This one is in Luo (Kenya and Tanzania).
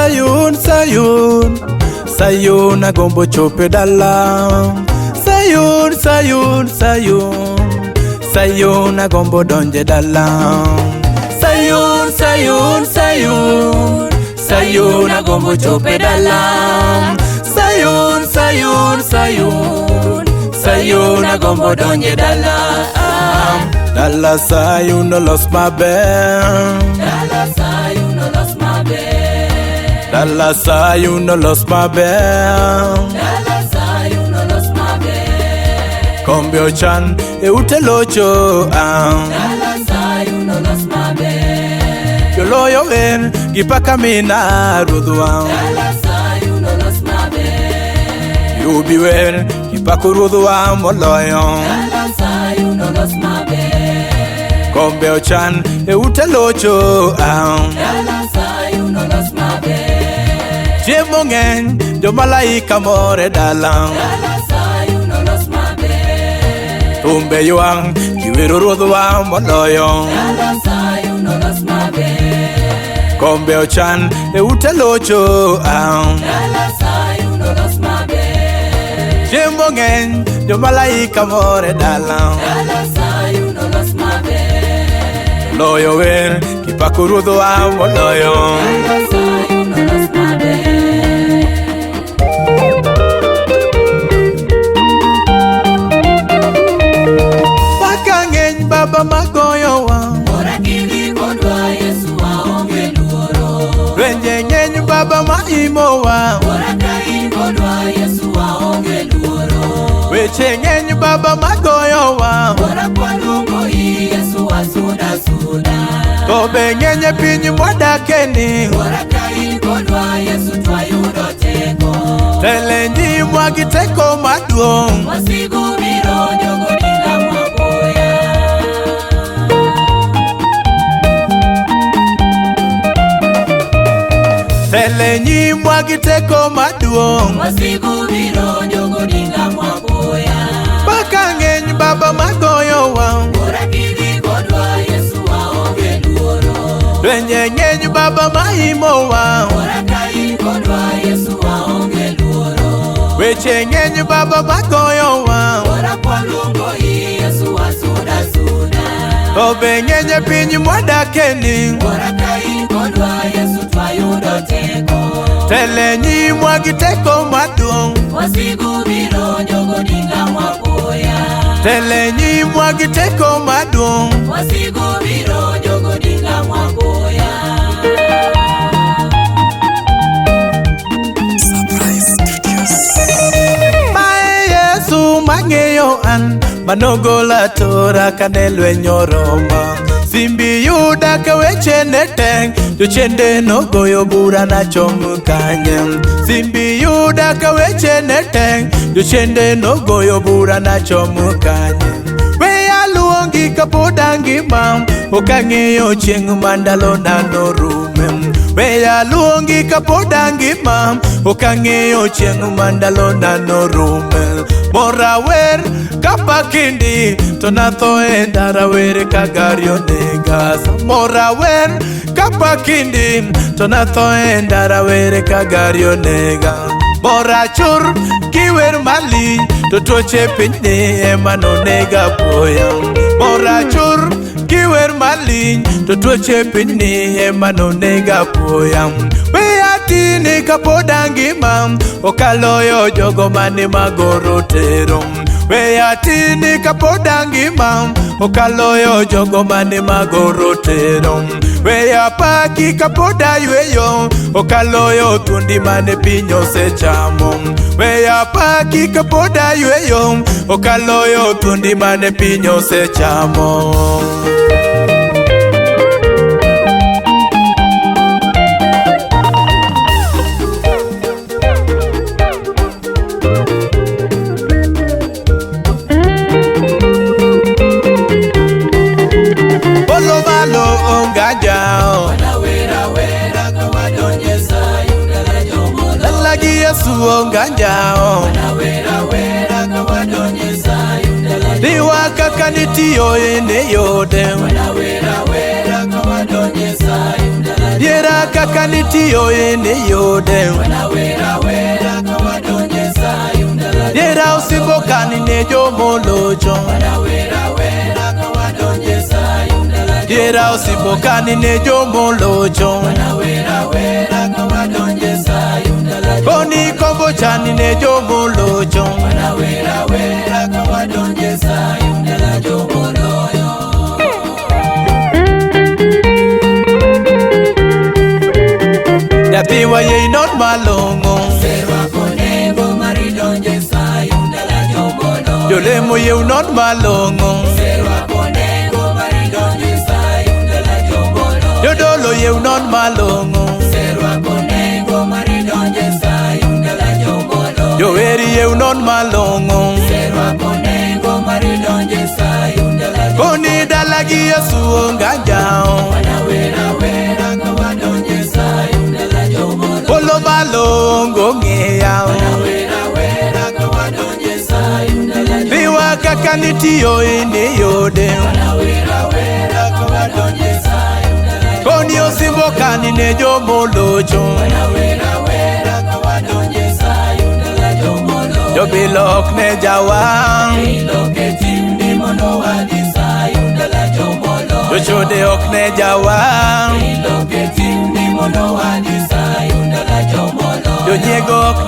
Sayun, Sayun, Sayun agombo chope dala. Sayun, Sayun, Sayun, Sayun agombo donje dala. Sayun, Sayun, Sayun, Sayun agombo chope dala. Sayun, Sayun, Sayun, Sayun agombo donje dala. Dala Sayun no lost my bell. Dala Sayun no lost my bell. Dala Sayun no lost my bell. Dala Sayun no lost my bell. Kombio chan e utelocho Dala Sayun no lost my bell. Yoloyo en gipaka mina rudwa. Dala Sayun no lost my bell. Yubi wen gipako rudwa moloyo. Dala Sayun no lost my bell. Kombio chan e utelocho Dala Sayun no lost my bell. Jemongen jo malaika more dala. Dala Sayun no lost my bell. Tumbe yuang kiwero rudwa moloyo. Dala Sayun no lost my bell. Kombio chan e utelocho Dala Sayun no lost my bell. Jemongen jo malaika more dala. Dala Sayun no lost my bell. Loyo wen kipako rudwa moloyo. Dala Sayun no lost my bell. Pakangeny baba magoyo wa. Ora kiri kodwa Yesu waonge luoro. Renje ngeny baba maimo wa. Ora kai kodwa Yesu waonge luoro. Weche ngeny baba magoyo wa. Ora kwanungo hii Yesu wasuda suda. Tobe ngeny piny mwadakeni. Ora kai kodwa Yesu twayudo teko. Telenji mwagiteko maduong'. Wasigu biro jogo dinga maboya. Telenji mwagiteko maduong'. Wasigu biro jogo dinga maboya. Pakangeny baba magoyo wa. Ora kiri kodwa Yesu waonge luoro. Renje ngeny baba maimo wa. Ora kai kodwa Yesu waonge luoro. Weche ngeny baba magoyo wa. Ora kwanungo hii Yesu wasuda suda. Tobe ngeny piny mwadakeni. Ora kai kodwa Yesu twayudo teko. Telenji mwagiteko maduong'. Wasigu biro jogo dinga maboya. Telenji mwagiteko maduong'. Wasigu biro jogo dinga maboya. Mae Yesu mang'eyo an manogola tora kane lweny oroma. Simbi yuda ka weche ne tek jochende nogoyo bura nachom kanye. Simbi yuda ka weche ne tek jochende nogoyo bura nachom kanye. Weya luongi kapod angima ok ang'eyo chieng' mandalo nanorume. Weya luongi kapod angima ok ang'eyo chieng' mandalo nanorume. Mora wer kapa kindi to natho e ndara wer ka gari onega. Mora wer kapa kindi to natho e ndara wer ka gari onega. Mora chur kiwer mali to tuoche pinyni ema nonega poya. Mora chur kiwer mali to tuoche pinyni ema nonega poya. Weya tini kapod angima okaloyo jogo mane magoro tero. Weya tini kapod angima okaloyo jogo mane magoro tero. Weya paki kapod ayweyo okaloyo thuondi mane piny osechamo. Weya paki kapod ayweyo okaloyo thuondi mane piny osechamo. Yesu onganjao Diwa kaka nitiyo ene yode Diera kaka nitiyo ini yude Diera usimbo kani ne jomolocho Diera usimbo kani ne jomolocho Koni kombo chani ne jomolocho Nyathi ye not malongo Jolemo ye not malongo Jodolo ye not malongo Joeri ye not malongo Koni dalagi Yesu ngajao Polo malongo ngeyao Biwa kaka nitiyo ini yode Koni osimbo kani ne jomolocho Jobilok ne jawang Jochode ok ne jawang Jonyego ok